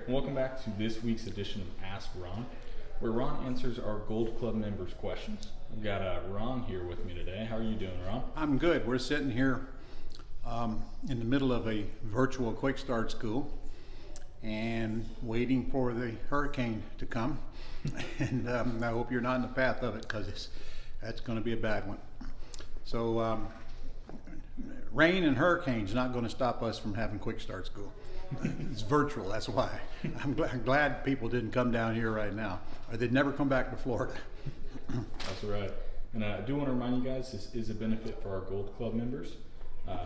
and welcome back to this week's edition of Ask Ron, where Ron answers our Gold Club members' questions. I've got Ron here with me today. How are you doing, Ron? I'm good. We're sitting here in the middle of a virtual quick start school and waiting for the hurricane to come. And I hope you're not in the path of it, because that's going to be a bad one. So rain and hurricanes not going to stop us from having quick start school. It's virtual, that's why. I'm glad people didn't come down here right now, or they'd never come back to Florida. That's right. And I do want to remind you guys, this is a benefit for our Gold Club members.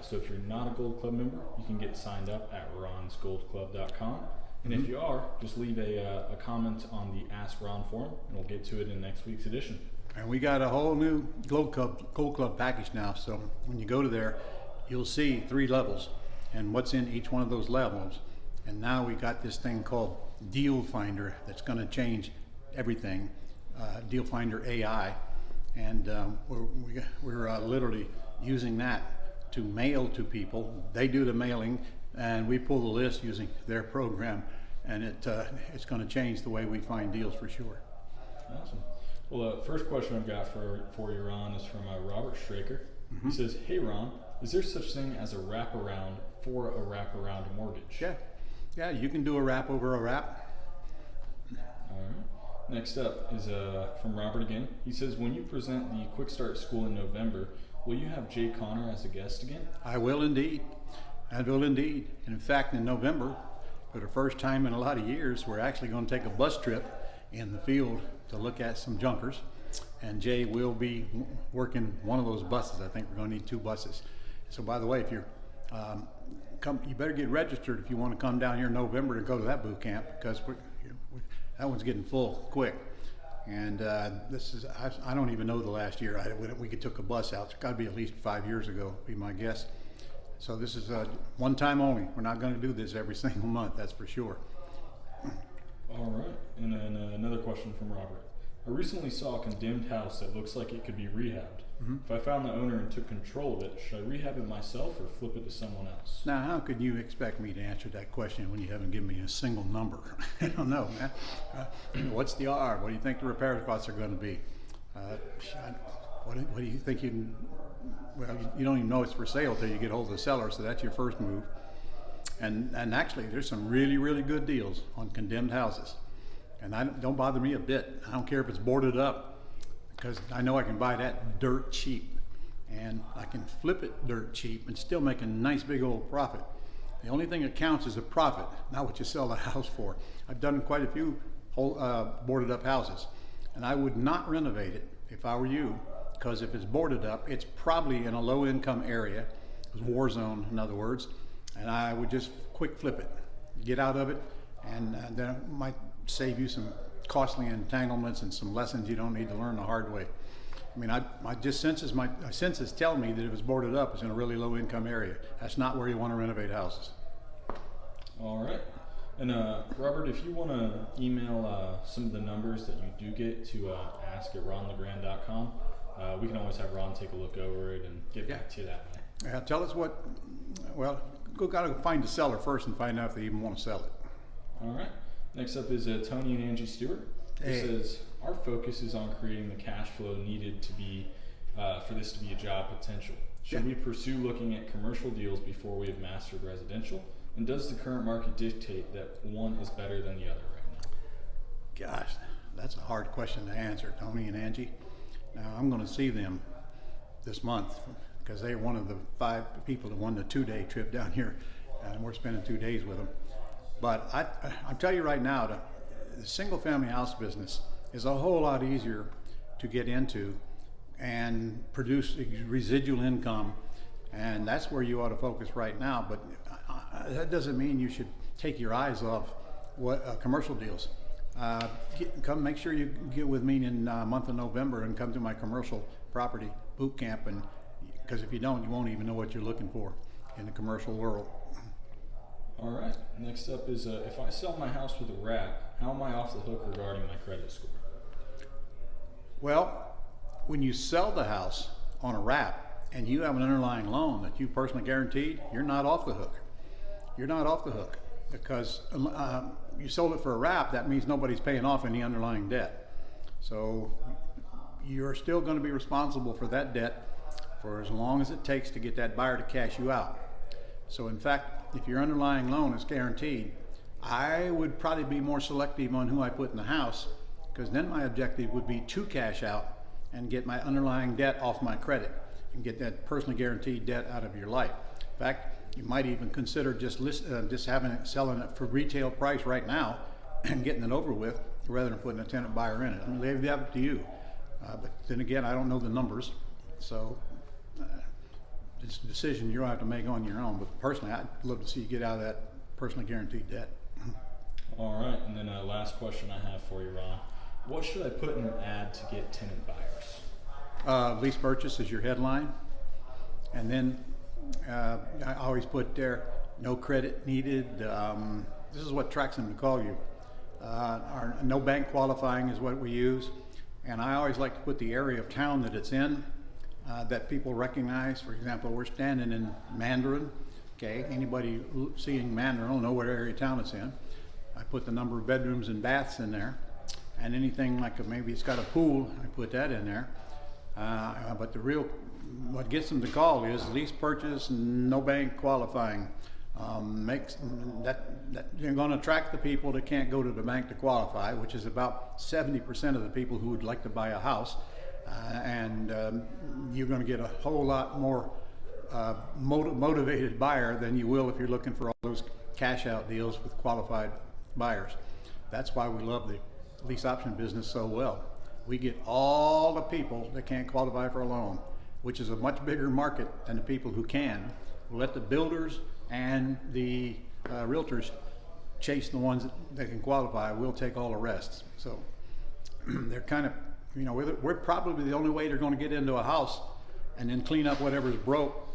So if you're not a Gold Club member, you can get signed up at ronsgoldclub.com. And if you are, just leave a comment on the Ask Ron forum, and we'll get to it in next week's edition. And we got a whole new Gold Club package now. So when you go to there, you'll see 3 levels and what's in each one of those levels. And now we got this thing called Deal Finder that's going to change everything. Deal Finder AI, and we're literally using that to mail to people. They do the mailing, and we pull the list using their program, and it's going to change the way we find deals for sure. Awesome. Well, the first question I've got for you, Ron, is from Robert Straker. He says, "Hey, Ron, is there such thing as a wraparound for a wraparound mortgage?" Yeah, you can do a wrap over a wrap. All right. Next up is from Robert again. He says, "When you present the Quick Start School in November, will you have Jay Connor as a guest again?" I will indeed. I will indeed. And in fact, in November, for the first time in a lot of years, we're actually going to take a bus trip in the field to look at some junkers. And Jay will be working one of those buses. I think we're going to need 2 buses. So by the way, if you're you better get registered if you want to come down here in November and go to that boot camp, because that one's getting full quick. And this is, I don't even know the last year we took a bus out. It's got to be at least 5 years ago, be my guess. So this is one time only. We're not going to do this every single month, that's for sure. All right. And then another question from Robert. "I recently saw a condemned house that looks like it could be rehabbed. If I found the owner and took control of it, should I rehab it myself or flip it to someone else?" Now, how could you expect me to answer that question when you haven't given me a single number? I don't know, man. What's the R? What do you think the repair costs are going to be? What do you think you can... Well, you don't even know it's for sale until you get hold of the seller, so that's your first move. And actually, there's some really, really good deals on condemned houses. And don't bother me a bit. I don't care if it's boarded up, because I know I can buy that dirt cheap. And I can flip it dirt cheap and still make a nice big old profit. The only thing that counts is a profit, not what you sell the house for. I've done quite a few boarded up houses, and I would not renovate it if I were you, because if it's boarded up, it's probably in a low income area, war zone in other words, and I would just quick flip it, get out of it, and then it might save you some costly entanglements and some lessons you don't need to learn the hard way. I mean, my senses tell me that if it's boarded up, it's in a really low income area. That's not where you want to renovate houses. All right. And Robert, if you want to email some of the numbers that you do get to ask@ronlegrand.com, we can always have Ron take a look over it and get back to you that way. Tell us what, well, gotta find the seller first and find out if they even want to sell it. All right. Next up is Tony and Angie Stewart. It says, "Our focus is on creating the cash flow needed to be for this to be a job potential. Should we pursue looking at commercial deals before we have mastered residential? And does the current market dictate that one is better than the other right now?" Gosh, that's a hard question to answer, Tony and Angie. Now, I'm going to see them this month, because they're one of the 5 people that won the 2-day trip down here, and we're spending 2 days with them. But I'll tell you right now, the single family house business is a whole lot easier to get into and produce residual income, and that's where you ought to focus right now. But that doesn't mean you should take your eyes off commercial deals. Come, make sure you get with me in month of November and come to my commercial property boot camp, and because if you don't, you won't even know what you're looking for in the commercial world. All right. Next up is if I sell my house with a wrap, how am I off the hook regarding my credit score? Well, when you sell the house on a wrap and you have an underlying loan that you personally guaranteed, you're not off the hook. You're not off the hook. because you sold it for a wrap, that means nobody's paying off any underlying debt. So you're still going to be responsible for that debt for as long as it takes to get that buyer to cash you out. So in fact, if your underlying loan is guaranteed, I would probably be more selective on who I put in the house, because then my objective would be to cash out and get my underlying debt off my credit and get that personally guaranteed debt out of your life. In fact, you might even consider just selling it for retail price right now and getting it over with, rather than putting a tenant buyer in it. I mean, leave that up to you. But then again, I don't know the numbers, so it's a decision you're going to have to make on your own. But personally, I'd love to see you get out of that personally guaranteed debt. All right, and then last question I have for you, Ron. What should I put in an ad to get tenant buyers? Lease purchase is your headline. And then I always put there, no credit needed. This is what attracts them to call you. Our no bank qualifying is what we use. And I always like to put the area of town that it's in, that people recognize. For example, we're standing in Mandarin. Okay, anybody seeing Mandarin will know what area of town it's in. I put the number of bedrooms and baths in there. And anything like maybe it's got a pool, I put that in there. But what gets them to call is lease purchase, no bank qualifying. Makes that you're going to attract the people that can't go to the bank to qualify, which is about 70% of the people who would like to buy a house, and you're going to get a whole lot more motivated buyer than you will if you're looking for all those cash out deals with qualified buyers. That's why we love the lease option business so well. We get all the people that can't qualify for a loan, which is a much bigger market than the people who can. We'll let the builders and the realtors chase the ones that can qualify. We'll take all the rest. So they're kind of, we're probably the only way they're going to get into a house and then clean up whatever's broke.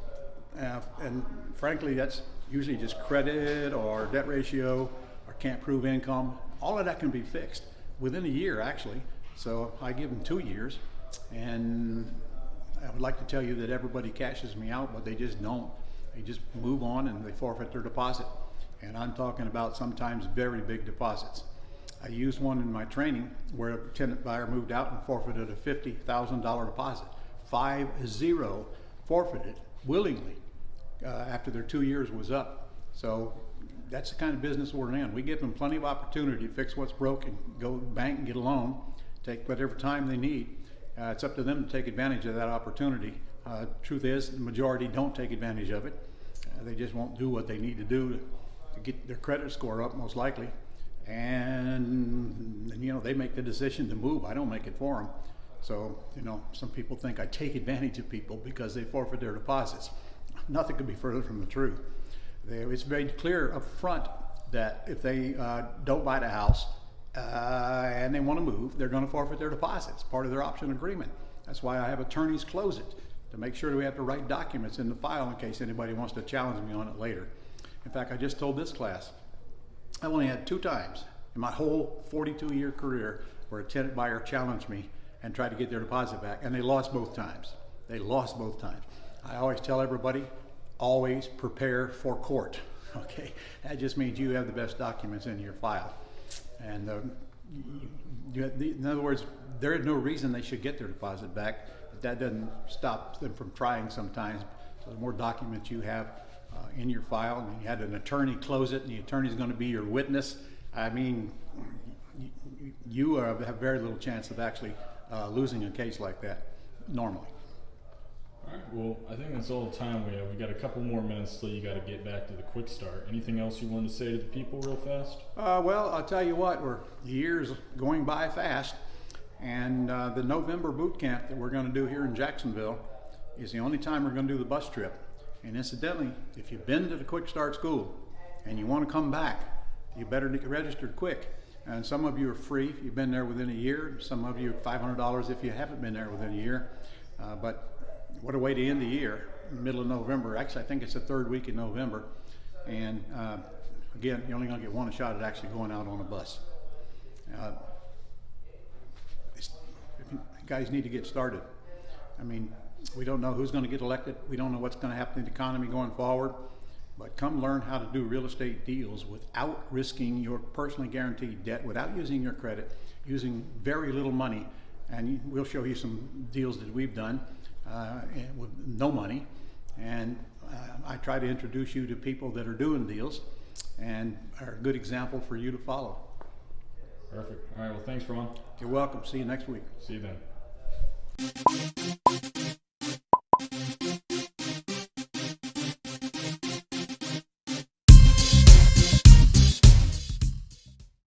And frankly, that's usually just credit or debt ratio or can't prove income. All of that can be fixed within a year, actually. So I give them 2 years, and I would like to tell you that everybody cashes me out, but they just don't. They just move on and they forfeit their deposit. And I'm talking about sometimes very big deposits. I used one in my training where a tenant buyer moved out and forfeited a $50,000 deposit. 50 forfeited willingly after their 2 years was up. So that's the kind of business we're in. We give them plenty of opportunity to fix what's broken, go to the bank and get a loan, take whatever time they need. It's up to them to take advantage of that opportunity. Truth is, the majority don't take advantage of it. They just won't do what they need to do to get their credit score up, most likely. And they make the decision to move. I don't make it for them. So, some people think I take advantage of people because they forfeit their deposits. Nothing could be further from the truth. It's very clear up front that if they don't buy the house and they want to move, they're going to forfeit their deposits, part of their option agreement. That's why I have attorneys close it, to make sure that we have the right documents in the file in case anybody wants to challenge me on it later. In fact, I just told this class, I only had 2 times in my whole 42-year career where a tenant buyer challenged me and tried to get their deposit back, and they lost both times. They lost both times. I always tell everybody, always prepare for court. Okay, that just means you have the best documents in your file. And in other words, there is no reason they should get their deposit back, but that doesn't stop them from trying sometimes. So the more documents you have in your file, and you had an attorney close it, and the attorney is going to be your witness, I mean, you have very little chance of actually losing a case like that normally. All right, well, I think that's all the time we have. We got a couple more minutes till you got to get back to the quick start. Anything else you want to say to the people real fast? Well, I'll tell you what, the year's going by fast, and the November boot camp that we're going to do here in Jacksonville is the only time we're going to do the bus trip. And incidentally, if you've been to the Quick Start School and you want to come back, you better get registered quick. And some of you are free if you've been there within a year. Some of you are $500 if you haven't been there within a year. But what a way to end the year, middle of November. Actually, I think it's the 3rd week in November. And again, you're only going to get one shot at actually going out on a bus. You guys need to get started. I mean, we don't know who's going to get elected. We don't know what's going to happen in the economy going forward. But come learn how to do real estate deals without risking your personally guaranteed debt, without using your credit, using very little money. And we'll show you some deals that we've done with no money. And I try to introduce you to people that are doing deals and are a good example for you to follow. Perfect. All right, well, thanks, Ron. You're welcome. See you next week. See you then.